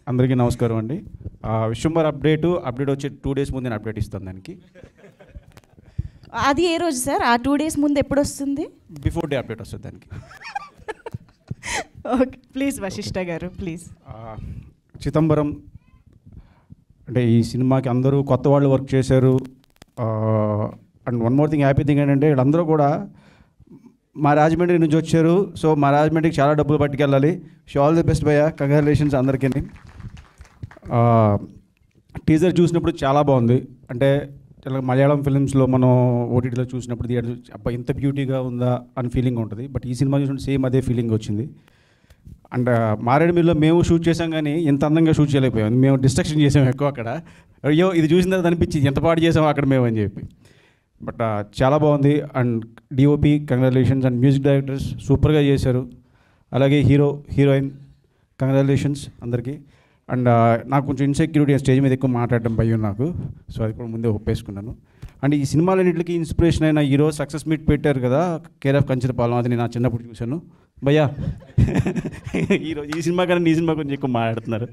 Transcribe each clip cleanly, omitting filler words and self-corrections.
అందరికీ నమస్కారం అండి. విశ్వంబర్ అప్డేట్ వచ్చి 2 days ముందు నేను అప్డేట్ ఇస్తాను దానికి. అది ఏ రోజు సార్? ఆ 2 days ముందు ఎప్పుడు వస్తుంది? బిఫోర్ డే అప్డేట్ వస్తుంది దానికి. ఓకే, ప్లీజ్ వశిష్ఠ గారు ప్లీజ్. చిదంబరం అంటే ఈ సినిమాకి అందరూ కొత్త వాళ్ళు వర్క్ చేశారు. And one more thing, happy thing ఏంటంటే వీళ్ళందరూ కూడా మా రాజమండ్రి నుంచి వచ్చారు. సో మా రాజమండ్రికి చాలా డబ్బులు పట్టుకెళ్ళాలి. షో ఆల్ ది బెస్ట్ భయ్య, కంగ్రాచులేషన్స్ అందరికీ. టీజర్ చూసినప్పుడు చాలా బాగుంది. అంటే మలయాళం ఫిలిమ్స్లో మనం ఓటీటీలో చూసినప్పుడు అబ్బా ఇంత బ్యూటీగా ఉందా అని ఫీలింగ్ ఉంటుంది. బట్ ఈ సినిమా చూసినప్పుడు సేమ్ అదే ఫీలింగ్ వచ్చింది. అండ్ మారేడుమిల్లిలో మేము షూట్ చేసాం కానీ ఇంత అందంగా షూట్ చేయలేకపోయాం. మేము డిస్ట్రక్షన్ చేసాం ఎక్కువ అక్కడ. అయ్యో ఇది చూసిన తర్వాత అనిపించింది ఎంత పాటు చేసాం అక్కడ మేము అని చెప్పి. బట్ చాలా బాగుంది. And DOP congratulations. And music directors సూపర్గా చేశారు. అలాగే హీరోయిన్ కంగ్రాచులేషన్స్ అందరికీ. అండ్ నాకు కొంచెం ఇన్సెక్యూరిటీ స్టేజ్ మీద ఎక్కువ మాట్లాడడం భయం నాకు. సో అది కూడా ముందే ఒప్పేసుకున్నాను. అండ్ ఈ సినిమాలన్నింటికి ఇన్స్పిరేషన్ అయిన హీరో సక్సెస్ మీట్ పెట్టారు కదా, కేర్ ఆఫ్ కంచరపాలెం. అది నేను నా చిన్నప్పుడు చూశాను భయ్యా. ఈరోజు ఈ సినిమా కన్నా ఈ సినిమా గురించి ఎక్కువ మాట్లాడుతున్నారు.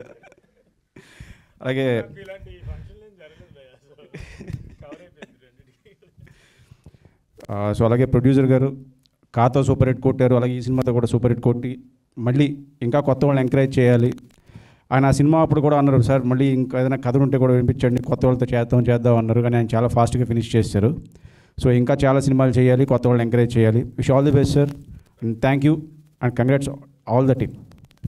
అలాగే సో అలాగే ప్రొడ్యూసర్ గారు కాతో సూపర్ హిట్ కొట్టారు. అలాగే ఈ సినిమాతో కూడా సూపర్ హిట్ కొట్టి మళ్ళీ ఇంకా కొత్త వాళ్ళని ఎంకరేజ్ చేయాలి. ఆయన ఆ సినిమా అప్పుడు కూడా అన్నారు, సార్ మళ్ళీ ఇంకా ఏదైనా కథ ఉంటే కూడా వినిపించండి, కొత్త వాళ్ళతో చేద్దాం అన్నారు. కానీ ఆయన చాలా ఫాస్ట్గా ఫినిష్ చేశారు. సో ఇంకా చాలా సినిమాలు చేయాలి, కొత్త వాళ్ళని ఎంకరేజ్ చేయాలి. Wish all the best sir. And thank you and congrats all the team.